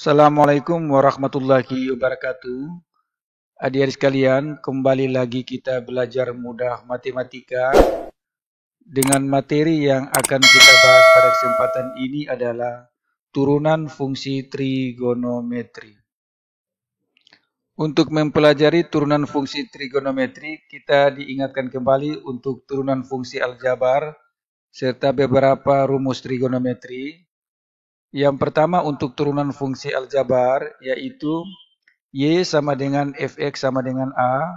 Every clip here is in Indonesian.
Assalamualaikum warahmatullahi wabarakatuh. Adik-adik sekalian, kembali lagi kita belajar mudah matematika dengan materi yang akan kita bahas pada kesempatan ini adalah turunan fungsi trigonometri. Untuk mempelajari turunan fungsi trigonometri, kita diingatkan kembali untuk turunan fungsi aljabar serta beberapa rumus trigonometri. Yang pertama untuk turunan fungsi aljabar yaitu Y sama dengan Fx sama dengan A,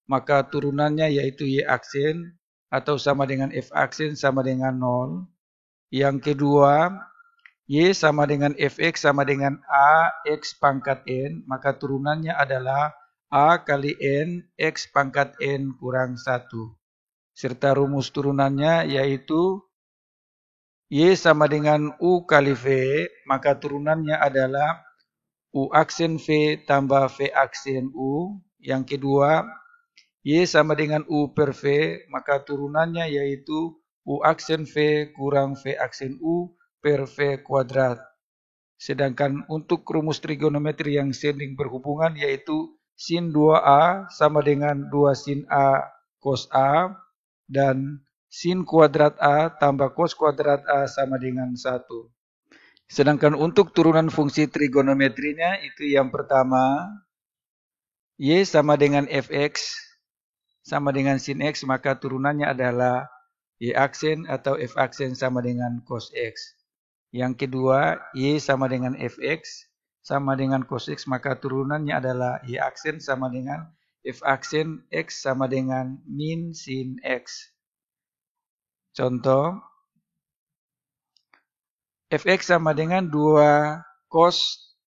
maka turunannya yaitu Y aksen atau sama dengan F aksen sama dengan 0. Yang kedua, Y sama dengan Fx sama dengan A X pangkat N, maka turunannya adalah A kali N X pangkat N kurang 1. Serta rumus turunannya yaitu Y sama dengan U kali V, maka turunannya adalah U aksen V tambah V aksen U. Yang kedua, Y sama dengan U per V, maka turunannya yaitu U aksen V kurang V aksen U per V kuadrat. Sedangkan untuk rumus trigonometri yang saling berhubungan yaitu sin 2A sama dengan 2 sin A cos A dan sin kuadrat A tambah cos kuadrat A sama dengan 1. Sedangkan untuk turunan fungsi trigonometrinya itu yang pertama, Y sama dengan Fx sama dengan sin X, maka turunannya adalah Y aksen atau F aksen sama dengan cos X. Yang kedua, Y sama dengan Fx sama dengan cos X, maka turunannya adalah Y aksen sama dengan F aksen X sama dengan min sin X. Contoh, Fx sama dengan 2 cos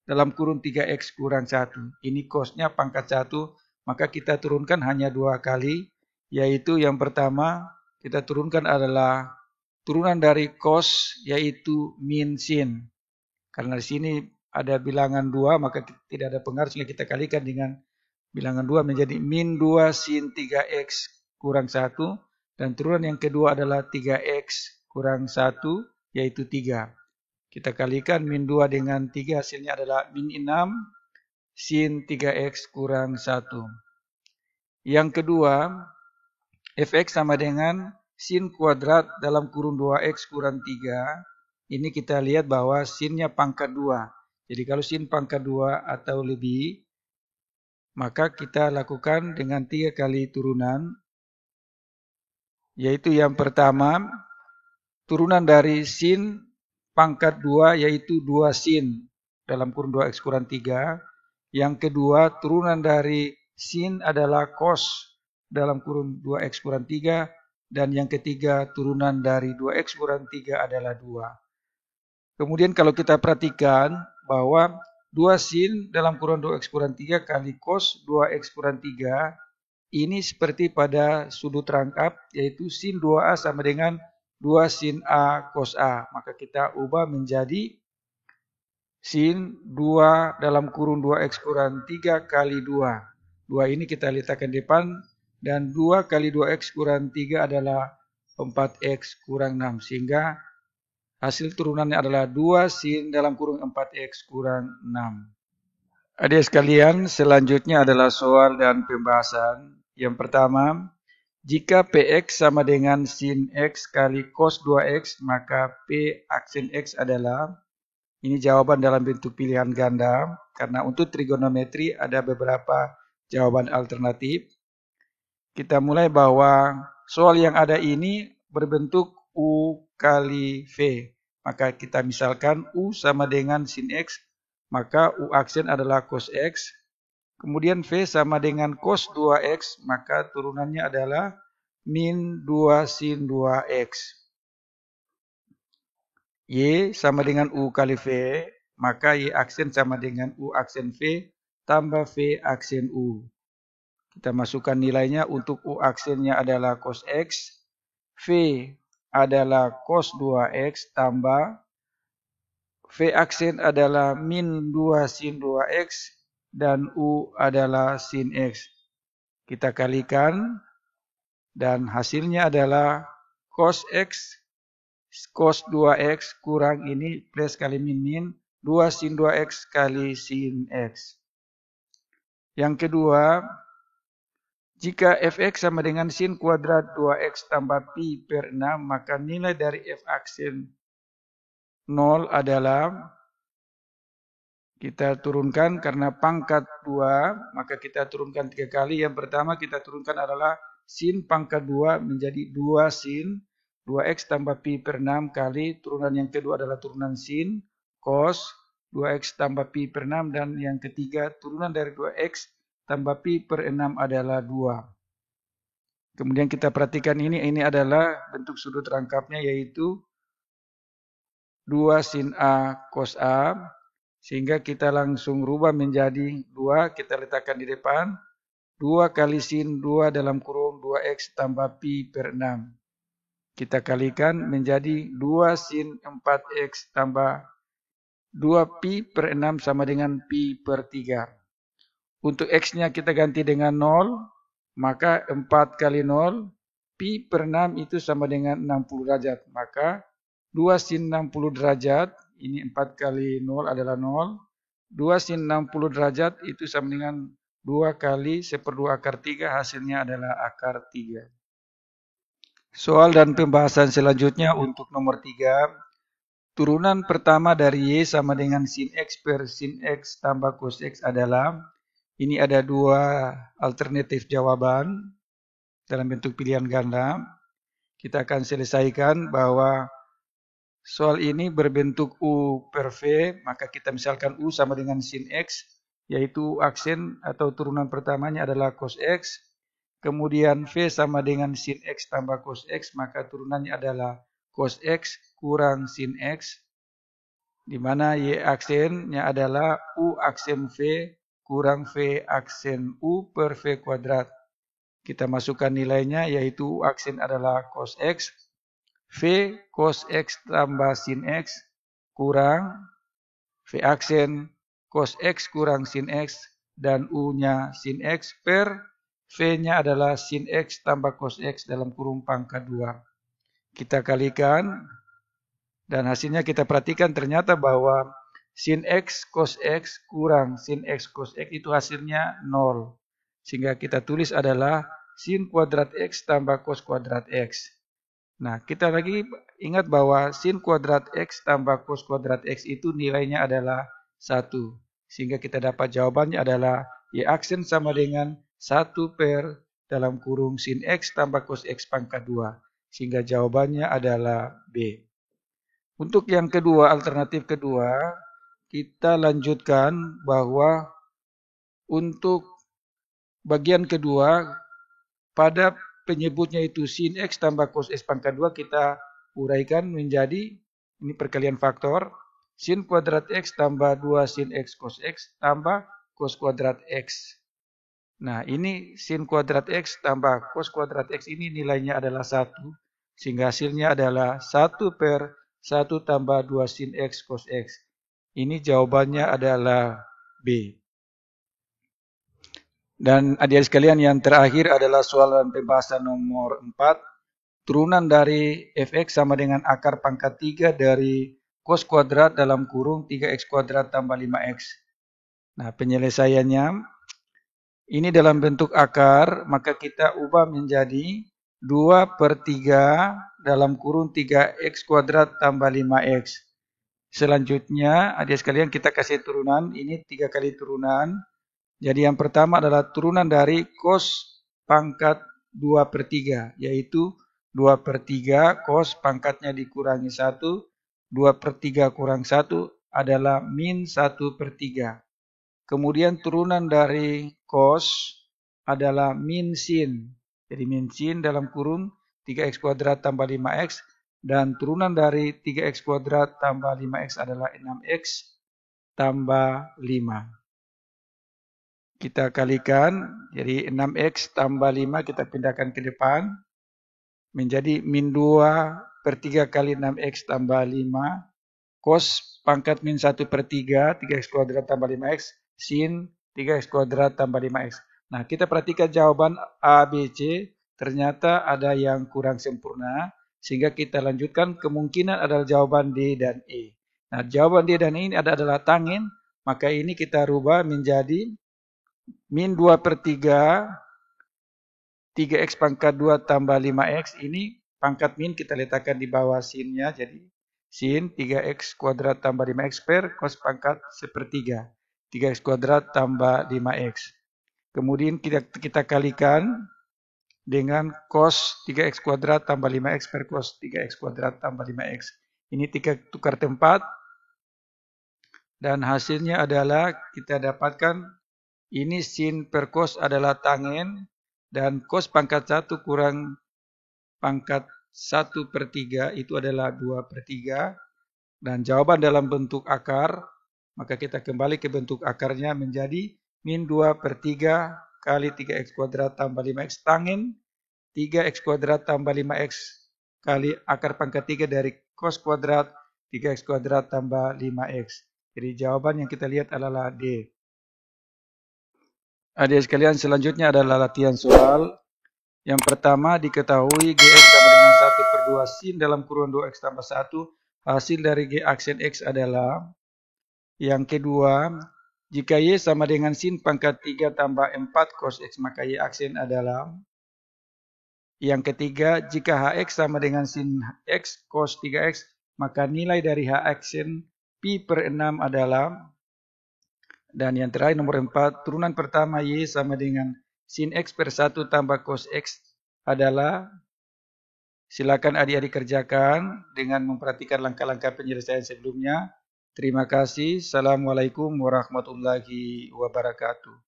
dalam kurung 3x kurang 1. Ini cosnya pangkat 1, maka kita turunkan hanya 2 kali, yaitu yang pertama kita turunkan adalah turunan dari cos, yaitu min sin. Karena di sini ada bilangan 2, maka tidak ada pengaruh sehingga kita kalikan dengan bilangan 2 menjadi min 2 sin 3x kurang 1. Dan turunan yang kedua adalah 3x kurang 1, yaitu 3. Kita kalikan min 2 dengan 3, hasilnya adalah min 6 sin 3x kurang 1. Yang kedua, Fx sama dengan sin kuadrat dalam kurung 2x kurang 3. Ini kita lihat bahwa sinnya pangkat 2. Jadi kalau sin pangkat 2 atau lebih, maka kita lakukan dengan 3 kali turunan. Yaitu yang pertama, turunan dari sin pangkat 2 yaitu 2 sin dalam kurung 2x kurang 3. Yang kedua, turunan dari sin adalah cos dalam kurung 2x kurang 3. Dan yang ketiga, turunan dari 2x kurang 3 adalah 2. Kemudian kalau kita perhatikan bahwa 2 sin dalam kurung 2x kurang 3 kali cos 2x kurang 3, ini seperti pada sudut rangkap, yaitu sin 2A sama dengan 2 sin A cos A. Maka kita ubah menjadi sin 2 dalam kurung 2x kurang 3 kali 2. 2 ini kita letakkan depan dan 2 kali 2x kurang 3 adalah 4x kurang 6. Sehingga hasil turunannya adalah 2 sin dalam kurung 4x kurang 6. Adik sekalian, selanjutnya adalah soal dan pembahasan. Yang pertama, jika Px sama dengan sin X kali cos 2X, maka P aksen X adalah, ini jawaban dalam bentuk pilihan ganda, karena untuk trigonometri ada beberapa jawaban alternatif. Kita mulai bahwa soal yang ada ini berbentuk U kali V. Maka kita misalkan U sama dengan sin X, maka U aksen adalah cos X. Kemudian V sama dengan cos 2X, maka turunannya adalah min 2 sin 2X. Y sama dengan U kali V, maka Y aksen sama dengan U aksen V tambah V aksen U. Kita masukkan nilainya. Untuk U aksennya adalah cos X, V adalah cos 2X tambah V aksen adalah min 2 sin 2X dan U adalah sin X. Kita kalikan dan hasilnya adalah cos X cos 2X kurang ini plus kali min 2 sin 2x kali sin x. Yang kedua, jika fx sama dengan sin kuadrat 2x tambah pi per 6, maka nilai dari f aksen 0 adalah, kita turunkan karena pangkat 2, maka kita turunkan 3 kali. Yang pertama kita turunkan adalah sin pangkat 2 menjadi 2 sin 2x tambah pi per 6 kali. Turunan yang kedua adalah turunan sin cos 2x tambah pi per 6. Dan yang ketiga turunan dari 2x tambah pi per 6 adalah 2. Kemudian kita perhatikan ini adalah bentuk sudut rangkapnya, yaitu 2 sin A cos A. Sehingga kita langsung rubah menjadi 2, kita letakkan di depan. 2 kali sin 2 dalam kurung 2x tambah pi per 6. Kita kalikan menjadi 2 sin 4x tambah 2 pi per 6 sama dengan pi per 3. Untuk x-nya kita ganti dengan 0, maka 4 kali 0, pi per 6 itu sama dengan 60 derajat. Maka 2 sin 60 derajat, ini 4 kali 0 adalah 0. 2 sin 60 derajat itu sama dengan 2 kali 1/2 akar 3, hasilnya adalah akar 3. Soal dan pembahasan selanjutnya untuk nomor 3. Turunan pertama dari y sama dengan sin x per sin x tambah cos x adalah, ini ada 2 alternatif jawaban dalam bentuk pilihan ganda. Kita akan selesaikan bahwa soal ini berbentuk U per V, maka kita misalkan U sama dengan sin X, yaitu aksen atau turunan pertamanya adalah cos X. Kemudian V sama dengan sin X tambah cos X, maka turunannya adalah cos X kurang sin X. Di mana Y aksennya adalah U aksen V kurang V aksen U per V kuadrat. Kita masukkan nilainya, yaitu U aksen adalah cos X. V cos X tambah sin X kurang V aksen cos X kurang sin X, dan U-nya sin X per V-nya adalah sin X tambah cos X dalam kurung pangkat 2. Kita kalikan dan hasilnya kita perhatikan, ternyata bahwa sin X cos X kurang sin X cos X itu hasilnya 0. Sehingga kita tulis adalah sin kuadrat X tambah cos kuadrat X. Nah, kita lagi ingat bahwa sin kuadrat X tambah cos kuadrat X itu nilainya adalah 1. Sehingga kita dapat jawabannya adalah Y aksen sama dengan 1 per dalam kurung sin X tambah cos X pangkat 2. Sehingga jawabannya adalah B. Untuk yang kedua, alternatif kedua, kita lanjutkan bahwa untuk bagian kedua, pada penyebutnya itu sin X tambah cos X pangkat 2, kita uraikan menjadi, ini perkalian faktor, sin kuadrat X tambah 2 sin X cos X tambah cos kuadrat X. Nah, ini sin kuadrat X tambah cos kuadrat X ini nilainya adalah 1. Sehingga hasilnya adalah 1 per 1 tambah 2 sin X cos X. Ini jawabannya adalah B. Dan adik-adik sekalian, yang terakhir adalah soal dan pembahasan nomor 4. Turunan dari fx sama dengan akar pangkat 3 dari cos kuadrat dalam kurung 3x kuadrat tambah 5x. Nah, penyelesaiannya, ini dalam bentuk akar, maka kita ubah menjadi 2 per 3 dalam kurung 3x kuadrat tambah 5x. Selanjutnya, adik sekalian, kita kasih turunan, ini 3 kali turunan. Jadi yang pertama adalah turunan dari cos pangkat 2 per 3, yaitu 2 per 3 cos pangkatnya dikurangi 1, 2 per 3 kurang 1 adalah min 1 per 3. Kemudian turunan dari cos adalah min sin, jadi min sin dalam kurung 3x kuadrat tambah 5x, dan turunan dari 3x kuadrat tambah 5x adalah 6x tambah 5. Kita kalikan, jadi 6x tambah 5 kita pindahkan ke depan, menjadi min 2 per 3 kali 6x tambah 5, cos pangkat min 1 per 3, 3x kuadrat tambah 5x, sin 3x kuadrat tambah 5x. Nah, kita perhatikan jawaban A, B, C, ternyata ada yang kurang sempurna, sehingga kita lanjutkan, kemungkinan adalah jawaban D dan E. Nah, jawaban dia dan ini adalah tangin, maka ini kita rubah menjadi min 2/3, 3x pangkat 2 tambah 5x. Ini pangkat min kita letakkan di bawah sinnya, jadi sin 3x kuadrat tambah 5x per cos pangkat 1/3. 3x kuadrat tambah 5x. Kemudian kita kalikan dengan cos 3x kuadrat tambah 5x per cos 3x kuadrat tambah 5x. Ini tukar tempat. Dan hasilnya adalah kita dapatkan ini sin per cos adalah tangin. Dan cos pangkat 1 kurang pangkat 1/3 itu adalah 2/3. Dan jawaban dalam bentuk akar, maka kita kembali ke bentuk akarnya menjadi min 2/3 kali 3x kuadrat tambah 5x tangin 3x kuadrat tambah 5x kali akar pangkat 3 dari cos kuadrat 3x kuadrat tambah 5x. Jadi jawaban yang kita lihat adalah D. Adik sekalian, selanjutnya adalah latihan soal. Yang pertama diketahui Gx sama dengan 1/2 sin dalam kurungan 2x tambah 1. Hasil dari G aksen X adalah. Yang kedua, jika Y sama dengan sin pangkat 3 tambah 4 cos X, maka Y aksen adalah. Yang ketiga, jika Hx sama dengan sin X cos 3x, maka nilai dari H aksen pi/6 adalah. Dan yang terakhir nomor 4, turunan pertama Y sama dengan sin X per 1 tambah cos X adalah. Silakan adik-adik kerjakan dengan memperhatikan langkah-langkah penyelesaian sebelumnya. Terima kasih. Assalamualaikum warahmatullahi wabarakatuh.